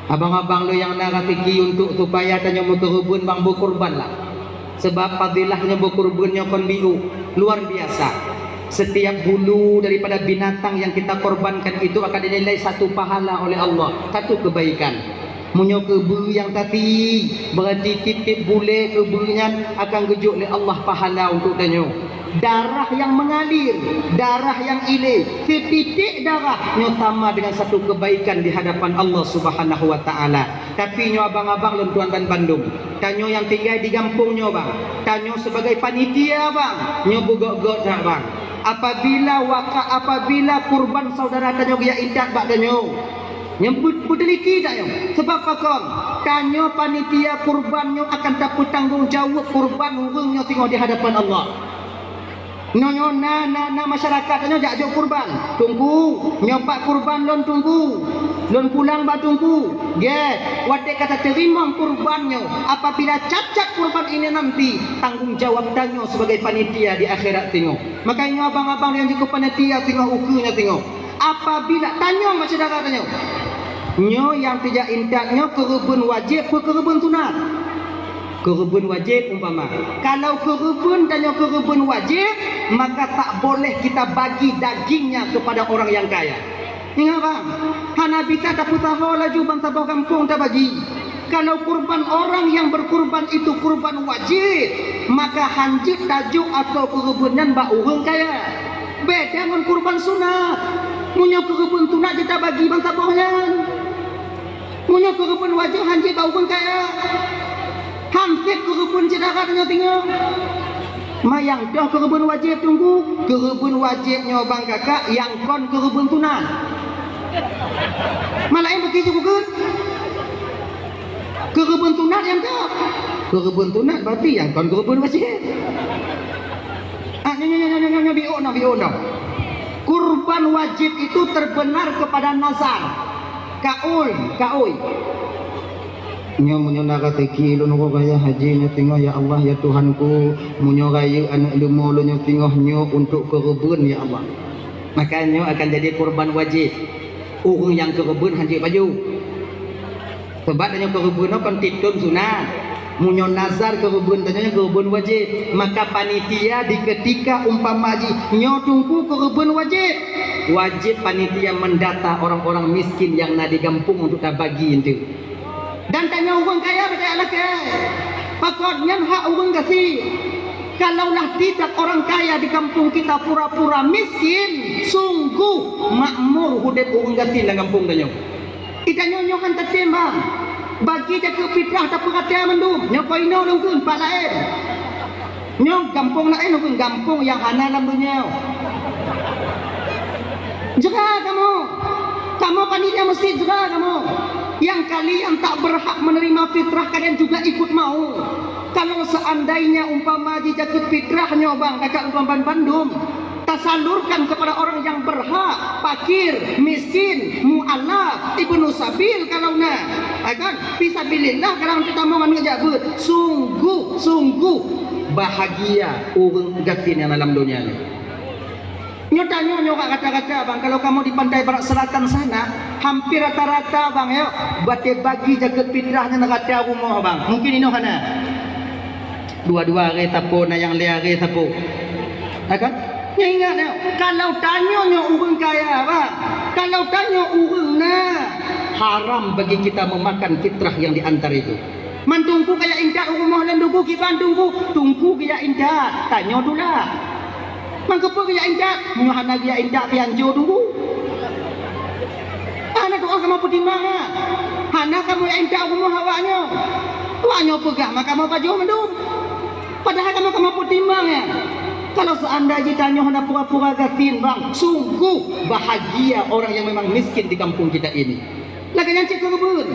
Abang-abang lo yang naratiki untuk supaya tanya mau kerubun bang berkorban lah. Sebab fadilahnya berkorbannya kon biu luar biasa. Setiap bulu daripada binatang yang kita korbankan itu akan dinilai satu pahala oleh Allah, satu kebaikan. Munyo kebu yang tadi berarti titik bule kebunya akan gejuk oleh Allah pahala untuk tanyo. Darah yang mengalir, darah yang ilir, setitik darah nyo sama dengan satu kebaikan di hadapan Allah Subhanahu wa taala. Tapi nyo abang-abang dan tuan dan Bandung, tanyo yang tinggal di kampung nyo bang, tanyo sebagai panitia bang, nyo bugok-gok tak bang. Apabila kurban saudara tanyo dia indat bak tanyo, nyebut berdeliki tak yo? Sebab pakon tanyo panitia kurbannya akan dapat tanggung jawab kurban urungnya tengok di hadapan Allah. Nyo na masyarakat nyo jak jok kurban tunggu nyopak kurban lon tunggu lon pulang ba tunggu ge wate kata terima kurbannya apabila cacat kurban ini nanti tanggung jawab tanyo sebagai panitia di akhirat tengok. Makanya abang-abang yang juga panitia tengok ukunya tengok apabila tanyo masyarakat tanyo nyo yang tidak indaknya kerubun wajib ke kerubun sunat. Kerubun wajib umpama. Kalau kerubun dan kerubun wajib, maka tak boleh kita bagi dagingnya kepada orang yang kaya. Ingat bang, hana bisa tak tahu laju bang tabah kampung tak bagi. Kalau kurban orang yang berkurban itu kurban wajib, maka hanjit tajuk atau kerubunnya mbak orang kaya. Beda dengan kurban sunat. Punya kerubun sunat kita bagi bang tabahnya. Punya kerubun wajib hanjit mbak orang kaya. Hampir kerubun cedakatnya tinggal mayang dah kerubun wajib tunggu kerubun wajibnya bang kakak yang kon kerubun tunat malah yang begitu bukan kerubun tunat yang tak kerubun tunat berarti yang kon kerubun wajib nyo kurban wajib itu terbenar kepada nazar kaul nyo munyo nakateki lun ko kaya haji nyo tingoh ya Allah ya Tuhanku munyo kaya anak lumo nyo tingoh nyo untuk kerubun ya Allah maka nyo akan jadi kurban wajib urung yang kerubun haji baju sebab nyo kerubun kan titun sunat munyo nazar kerubun tanya kerubun wajib maka panitia di ketika umpama haji nyo tunggu kerubun wajib panitia mendata orang-orang miskin yang nak digampung untuk tak bagi itu. Dan tanya orang kaya percaya lah ke pakotnya hak orang kasih kalaulah tidak orang kaya di kampung kita pura-pura miskin sungguh makmur hudep orang kasih dalam kampung tanya kita nyonyokan tertimbang bagi jaga fitrah tak perhatian mendum nyokoi no nungkun pak lain nyok kampung lain nungkun kampung yang hana lambunya juga kamu panitia masjid juga kamu yang kalian tak berhak menerima fitrah kalian juga ikut mau. Kalau seandainya umpama dijakut fitrahnya bang kakak umpaman Bandung tersalurkan kepada orang yang berhak fakir, miskin, mu'alaf, ibnu sabil kalau nak akan fisabilillah kalau kita mau ngejabut sungguh bahagia orang gatin yang dalam dunia ini. Nyotanya nyoka kata-kata bang kalau kamu di pantai barat selatan sana hampir rata-rata bang ya bate bagi jaket fitrahnya nak kata rumah bang mungkin ini kana dua-dua hari tapo na yang leh hari tapo akan ingat ya kalau tanya orang kaya bang kalau tanya orang nah haram bagi kita memakan fitrah yang diantar itu mantungku kayak indah rumah dan tunggu kita tunggu kayak indah tanya dulu lah mangkepo kaya indak nyuhana dia indak pianjo tunggu anak doa kamu pertimbang hana kamu indak rumah awaknya tuanya pegah maka kamu pajuh mendum padahal kamu pertimbang ya kalau seandainya tanya hana pura-pura gatin bang sungguh bahagia orang yang memang miskin di kampung kita ini lagi yang cik kerubun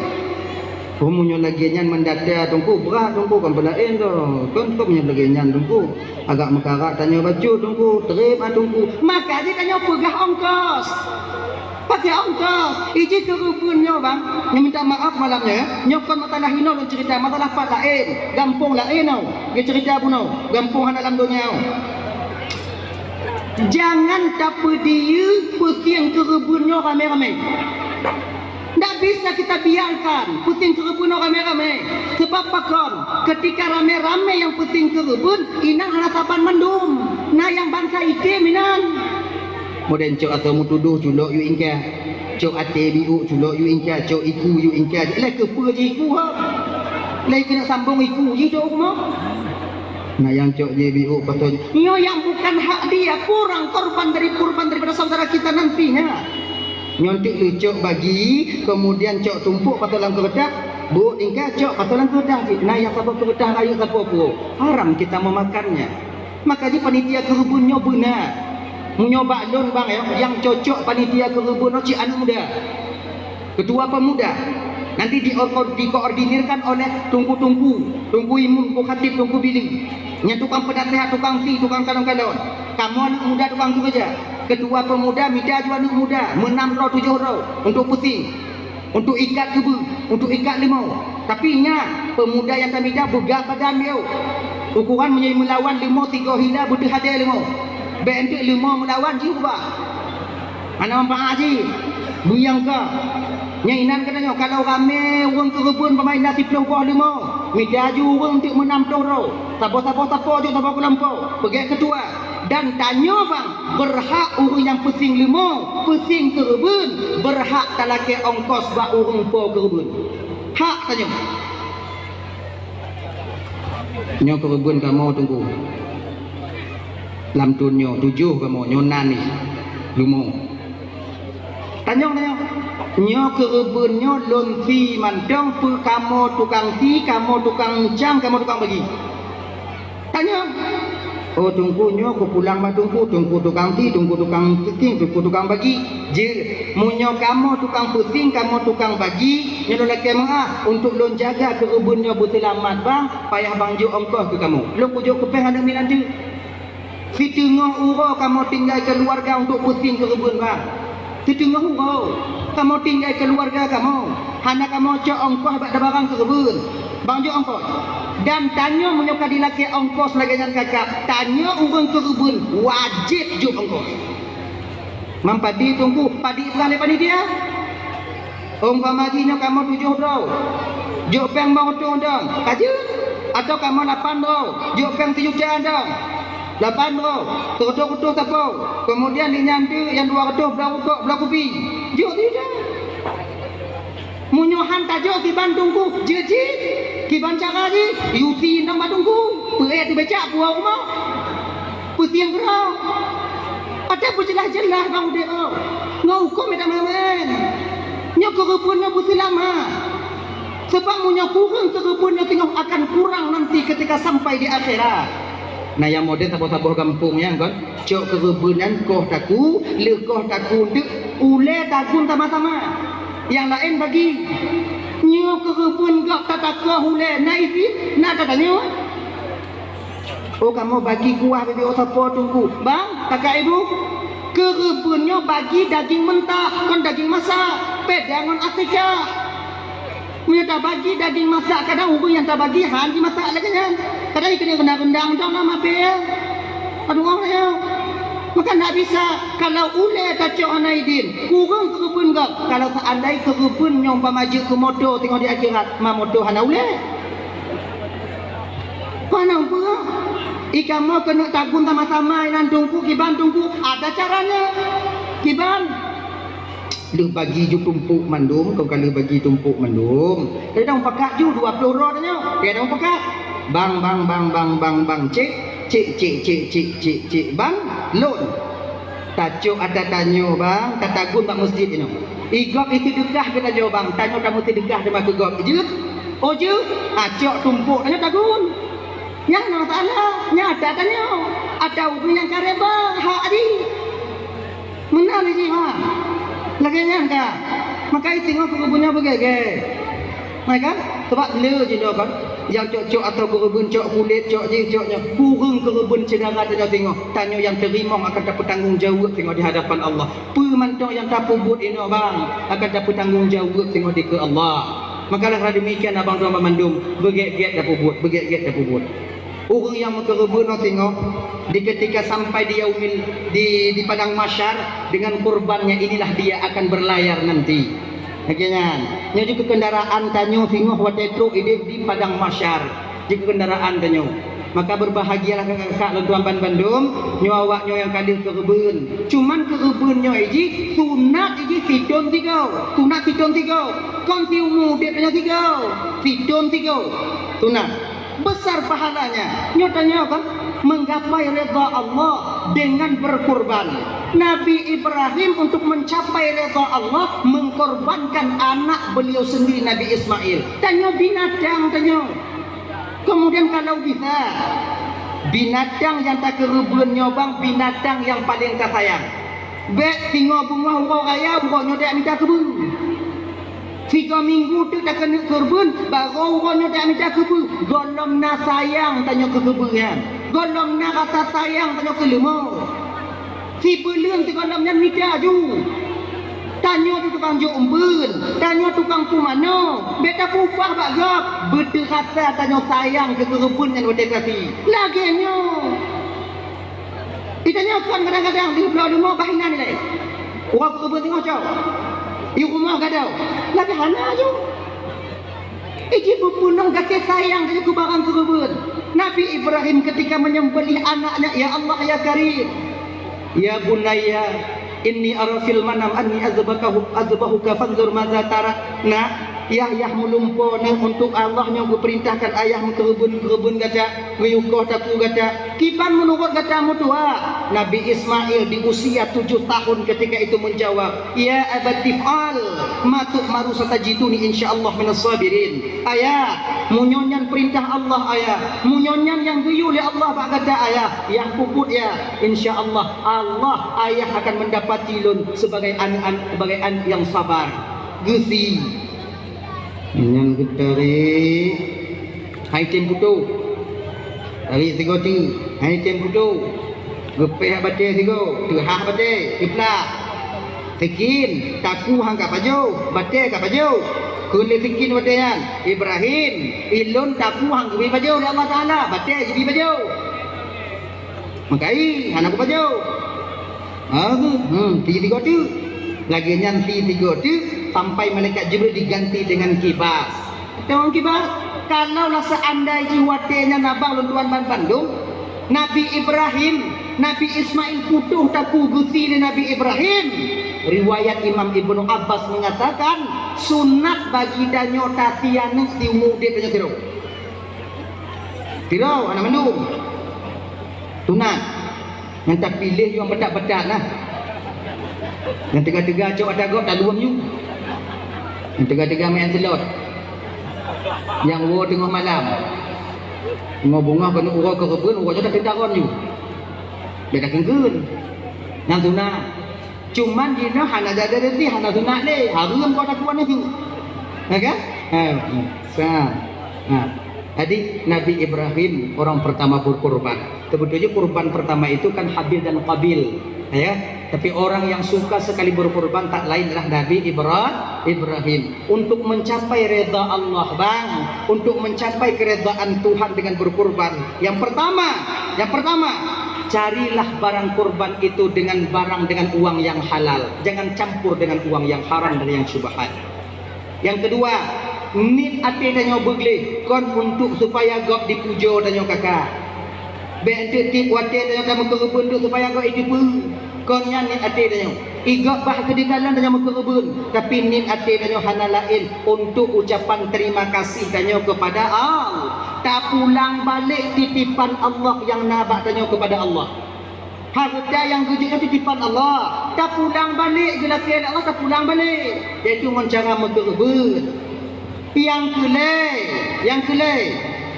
Umunya lagi nyan mendada tungku berat tungku kan benain tu kontomnya lagi nyan tungku agak mekarak tanya baju tungku terip tungku maka dia tanya pegah ongkos pakai ongkos iji kerubunnya bang yang minta maaf malamnya nyokon matalah hino dan cerita matalah pak lain gampung lain tau dia cerita pun tau gampung anak dalam dunia jangan tak dia pusing kerubunnya ramai-ramai Tak bisa kita biarkan puting kerebun rame-rame. Sebab pakon, ketika rame-rame yang puting kerebun, inang harapan mendum. Nah yang bangsa ite minan. Kemudian cok atau mutuduh culok yu ingka. Cok ate biu culok yu ingka. Cok iku yu ingka. Lek kepa je iku ha. Lek kena sambung iku je cok mo. Nah yang cok je biu patut. Nyo yang bukan hak dia kurang korban daripada saudara kita nantinya. Nyontik lucuk bagi, kemudian cok tumpuk patut dalam keredah, bu ingkar cok patut dalam keredah. Nah yang apa keredah ayu apa pun haram kita memakannya. Makanya panitia kerubunnya benar. Menyoba lon bang ya, yang cocok panitia kerubun cik anak muda, ketua pemuda. Nanti dikoordinirkan oleh tungku imun, tungku khatib, tungku biling. Nya tukang pedatrihat, tukang ti, tukang kalon-kalon. Kamu anak muda tukang tu saja. Ketua pemuda mida juga anak muda, 6 roh 7 roh untuk pusing, untuk ikat kubu, untuk ikat limau. Tapi ingat, pemuda yang kami dah begak badan dia. Ukuran menjadi melawan limau 3 hila butuh hadir limau. Bentuk limau melawan juga. Anak mampak haji, buyang ke. Nyinan katanya kalau rame orang kerebun pemain nasi pelongkok limau. Mida juga untuk 6 roh. Siapa juga siapa kelampau. Pergi ketua. Dan tanya bang, berhak orang yang pusing limau, pusing kerebun, berhak talaki ongkos bak orang po kerebun. Hak tanya. Nyo kerebun kamu tunggu. Lam tunyo 7 kamu nyonan ni limau. Tanya. Nyo kerebun nyo lonti mandang pu kamu tukang ti, kamu tukang jam, kamu tukang bagi. Tanya. Oh tungkunya aku pulang bah tungku tukang ti, tungku tukang pusing, tungku tukang bagi. Je, munyo kamu tukang pusing, kamu tukang bagi. Nyo lelaki mah untuk lon jaga kerebunnya berselamat bang, payah bang jo ongkos ke kamu. Lo pujuk kepeng ada milan tu. Fitungah uro kamu tinggal keluarga untuk pusing kerebun bang. Fitungah uro kamu tinggal keluarga kamu. Hana kamu cok ongkos bak barang kerebun. Bang jo ongkos. Dan tanya menyokah dilaki ongkos lagi dengan kakak. Tanya orang kerubun wajib juk ongkos. Mampadi tunggu padi bukan lepas ni dia. Umpamanya kamu 7 roh. Juk peng mau tu dong. Kaji. Atau kamu 8 roh. Juk peng 7 jam dong. 8 roh. Kerutuk-kerutuk tapau. Kemudian dinyanti yang 2 kerutuk belah kopi. Juk tidak. Munyohan tajuk di Bandungku jeji kiban cara ni yuti nang Bandungku peet dibaca buah rumah pusing gerau ada berjelas-jelas bang dia ngau hukum tidak main nyo kerepunnya busi lama sebab munyo kurang kerepunnya tengok akan kurang nanti ketika sampai di akhirat. Nah yang model sabar-sabar kampung yang kan cok kerebunan koh taku lekoh taku dek ule takun sama-sama. Yang lain bagi nyo kerebun gak tataka hule naifit nak katanya. Oh kamu bagi kuah bagi osapo tunggu bang kakak ibu kerebunnya bagi daging mentah kan daging masak pedangan Afrika. Punya tak bagi daging masak kadang orang yang tak bagi hanji masak lagi kan kadang kena rendang dong nama pel aduh orang ya. Maka tak bisa kalau ule kacau anaidin kurang kerebun gak kalau seandai kerebun nyompa maju ke motor tengok di akhirat ma motor hana ule mana apa ikan mau kena tagun sama-sama nan tungku kiban tungku ada caranya kiban lu bagi ju tumpuk mandum kau kalau bagi tumpuk mandum dia dah pakat ju 20 roh tanya dia dah pakat bang cik bang lon tajuk ada tanyo bang katagun bang masjid ini igop itu dekah kita jawab bang tanyo kamu sedekah dengan igop je je acok tumpuk tanya tagun yang masalah nyata tanyo ada ubi yang kareba hak di mana ni ha lagi nyangka maka itu tengok kerebunnya begege mereka sebab le je kan yang cok atau kerebun cok kulit cok je coknya kurang kerebun cedera dia tengok tanya yang terima akan dapat tanggungjawab tengok di hadapan Allah pemantok yang tak pubut ini bang akan dapat tanggungjawab tengok di ke Allah maka lah demikian abang tuan mandum begek-gek dah pubut orang yang kerebun tengok di ketika sampai di yaumil di padang mahsyar dengan kurbannya inilah dia akan berlayar nanti Akhirnya, nya juga kendaraan tanyo singoh watetro ide di padang masyar. Jika kendaraan tanyo, maka berbahagialah kakak tuan Bandung, nyo awak nyo yang kali ke kebun. Cuman ke kebun nyo iji sunat iji sidon tiga, sunat sidon tiga. Kon si umur dia tanya tiga, sidon tiga, sunat. Besar pahalanya. Nyo tanya kan? Menggapai redha Allah dengan berkorban. Nabi Ibrahim untuk mencapai redha Allah mengkorbankan anak beliau sendiri Nabi Ismail. Tanya binatang tanya. Kemudian kalau bisa binatang yang tak kerubun nyobang binatang yang paling kasayang. Bek singo bunga urau raya urau nyodak minta kebun. 3 minggu tu tak kena kebun, baru urau nyodak minta kebun. Golong na sayang tanya ke kebun. Golong na rasa sayang tanya ke lemau. Si belum tu golong nyan minta ju. Tanya tu tukang jumbun, tanya tukang pumano, beta pupah bagap, betul rasa tanya sayang ke kebun yang berdekati. Laginya, ditanya kan kadang-kadang di belah rumah bahinan ni leh. Orang kebun tengok jauh, di rumah gadau, lagi hana je. Iji berpunung kasih sayang ke barang kebun. Nabi Ibrahim ketika menyembelih anaknya, ya Allah ya Karim, ya Bunaya. Inni arafil manam anni azbahuka fanzur madza tara. Nah, Yahya melumpo nang untuk Allah yang perintahkan ayah kebun gata, nguyukoh taku gata. Kipan menurut gatamu tua. Nabi Ismail di usia 7 tahun ketika itu menjawab, ya abatif'al ma tu'maru satajiduni insyaallah minas sabirin. Ayah, munyonyan perintah Allah ayah, munyonyan yang guyu oleh Allah pak kata ayah, yang puput ya, insyaallah Allah ayah akan mendapat tilun sebagai an yang sabar. Gusi yang dari hai tem putu dari tiga tu hai tem putu gepeh bate tiga tu hah bate kipla tikin taku hang ka pajo bate ka pajo kule tikin bate yan Ibrahim ilun taku hang gebi pajo di Allah Taala bate gebi pajo makai hana ku pajo tiga tu lagi nyanti tiga tu sampai malaikat Jibril diganti dengan kibas. Tengok kibas, kalaulah seandainya jiwatenya nabang lunduan Bandung, Nabi Ibrahim, Nabi Ismail putuh taku gusi di Nabi Ibrahim. Riwayat Imam Ibnu Abbas mengatakan sunat bagi danyo tatianu di umude tanya tiro. Tiro anak mendung. Sunat. Yang tak pilih yang bedak-bedak lah. Yang tengah-tengah cok ada gok tak luam you. Yang tengah-tengah main selot. Yang war tengah malam. Tengah bunga kena urau ke kebun, urau tak pindaron you. Dia tak kengkun. Yang sunat. Cuman dia hana ada rezeki, hana sunat le. Harum kau tak kuat ni. Ya kan? Jadi Nabi Ibrahim orang pertama berkorban. Sebetulnya kurban pertama itu kan Habil dan Qabil, ya. Tapi orang yang suka sekali berkorban tak lain adalah Nabi Ibrahim. Untuk mencapai redha Allah, bang, untuk mencapai keredaan Tuhan dengan berkorban. Yang pertama, carilah barang kurban itu dengan uang yang halal. Jangan campur dengan uang yang haram dan yang syubhat. Yang kedua, nit ate danyo begle kon untuk supaya gop dipujo danyo kakak. Bente tip wate danyo kamu kerubun tu supaya gop idipu. Kon nya nit ate danyo. Igop bah kedikalan danyo kerubun, tapi nit ate danyo hana lain untuk ucapan terima kasih danyo kepada Allah. Tak pulang balik titipan Allah yang nabak danyo kepada Allah. Harta yang gejiknya titipan Allah. Tak pulang balik gelasian Allah, tak pulang balik. Iaitu cara berkebun. Yang kelai,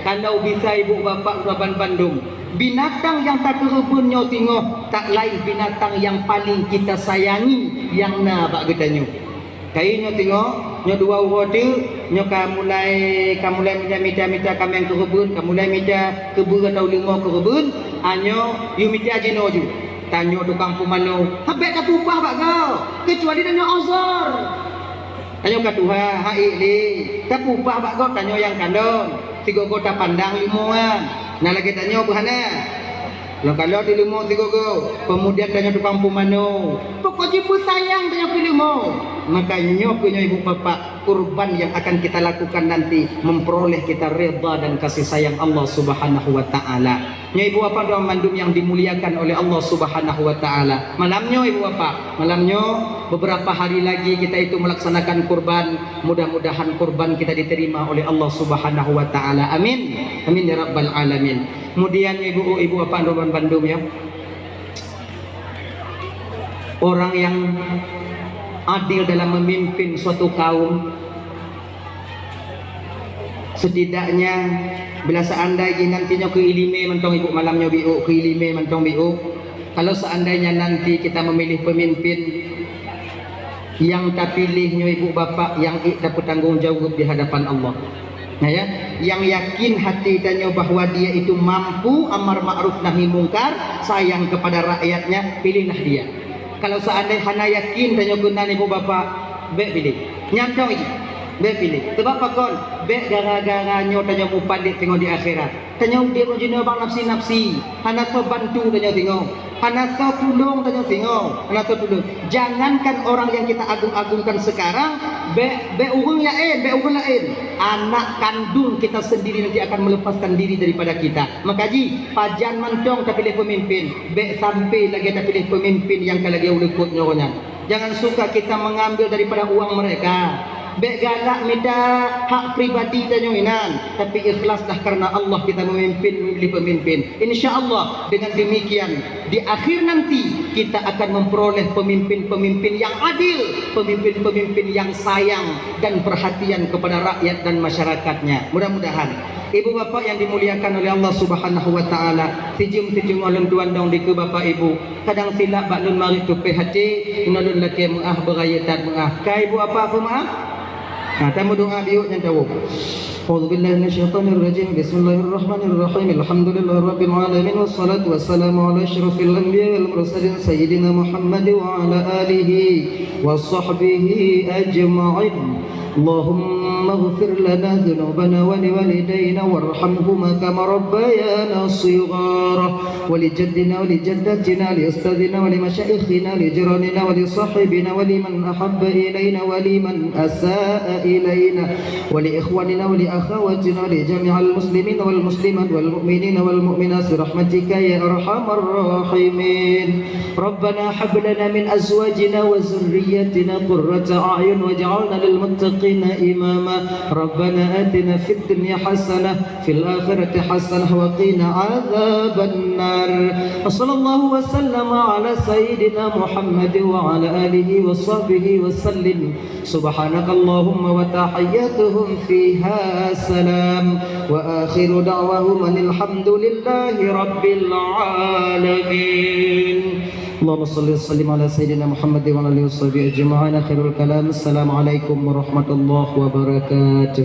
kalau bisa ibu bapa Uraban Bandung, binatang yang tak kerubun nyo tengok tak lain binatang yang paling kita sayangi yang nabak getanyo. Kai nyo tengok nyo dua urut tu nyo kamulai minta kami yang kerubun, kamulai minta kebun atau lima kerubun, anyo you minta jeno ju. Tanyo tukang pumano, habis tak upah bak kau, kecuali danyo azar. Tanyo kat Tuhan, hai li, tak upah bak kau tanyo yang kandong. Tiga kota pandang limuan. Nah lagi tanyo berhana. Kalau di limu tiga go, kemudian tanyo tukang pumano. Pokok jipu sayang tanyo pilimo. maka nyokunyo ibu bapak, kurban yang akan kita lakukan nanti memperoleh kita redha dan kasih sayang Allah Subhanahu wa taala. Nyo ibu bapak doang mandum yang dimuliakan oleh Allah Subhanahu wa taala. Malamnya ibu bapak, malamnya beberapa hari lagi kita itu melaksanakan kurban. Mudah-mudahan kurban kita diterima oleh Allah Subhanahu wa taala. Amin. Amin ya rabbal alamin. Kemudian ibu bapak doang bandum ya. Orang yang adil dalam memimpin suatu kaum, setidaknya bila seandainya nantinya keilime mentong ibu malamnya biu keilime mentong biu, kalau seandainya nanti kita memilih pemimpin yang tak pilihnya ibu bapak yang dapat tanggung jawab di hadapan Allah, nah ya, yang yakin hati tanya bahwa dia itu mampu amar ma'ruf nahi mungkar, sayang kepada rakyatnya, pilihlah dia. Kalau seandainya hana yakin tanya gunan ibu bapak, be pilih nyantong ini, be pilih sebab apa kon be gara-gara nyo tanya mu pandit tengok di akhirat, tanya dia pun jenis bang nafsi hana so bantu tanya tengok, hana so tolong tanya tengok, hana so tolong. Jangankan orang yang kita agung-agungkan sekarang, be urung lain, anak kandung kita sendiri nanti akan melepaskan diri daripada kita. Maka ji pajan mantong tak pilih pemimpin, be sampai lagi tak pilih pemimpin yang kalagi ulekut nyornya. Jangan suka kita mengambil daripada uang mereka, be galak minta hak pribadi dan inan, tapi ikhlaslah karena Allah kita memilih pemimpin. InsyaAllah dengan demikian di akhir nanti kita akan memperoleh pemimpin-pemimpin yang adil, pemimpin-pemimpin yang sayang dan perhatian kepada rakyat dan masyarakatnya. Mudah-mudahan ibu bapak yang dimuliakan oleh Allah Subhanahu wa taala, tijum orang tuan dong di ke bapak ibu kadang silap bak nun mari tu PHT nalun laki muah berayatan muah kai ibu apa aku maaf. Nah, tamu doa biuk yang tahu. A'udzu billahi minasyaitonir rajim. Bismillahirrahmanirrahim. Alhamdulillahirabbil alamin wassalatu wassalamu ala asyrafil anbiya'i wal mursalin sayyidina Muhammad wa ala alihi wa sahbihi ajma'in. Allahumma ighfir lana dhunubana wa liwalidayna warhamhuma kama rabbayana shighara wa li jaddina wa li jaddatina li ustadina wa li masyayikhina li jiranina wa li sahibina wa liman ahabba ilayna wa liman asaa ilayna wa li ikhwanina wa li akhawatina li jami'al muslimin wal muslimat wal mu'minina wal mu'minat birahmatika ya arhamar rahimin. Rabbana hab lana min azwajina wa dhurriyyatina qurrata a'yun waj'alna lil muttaqin إماما ربنا آتنا في الدنيا حسنة في الآخرة حسنة وقنا عذاب النار وصلى الله وسلم على سيدنا محمد وعلى آله وصحبه وسلم سبحانك اللهم وتحياتهم فيها سلام وآخر دعواهم أن الحمد لله رب العالمين. Allahumma salli wa sallim ala sayyidina Muhammad wa ala alihi washabihi ajma'in. Akhirul kalam. Assalamualaikum warahmatullahi wabarakatuh.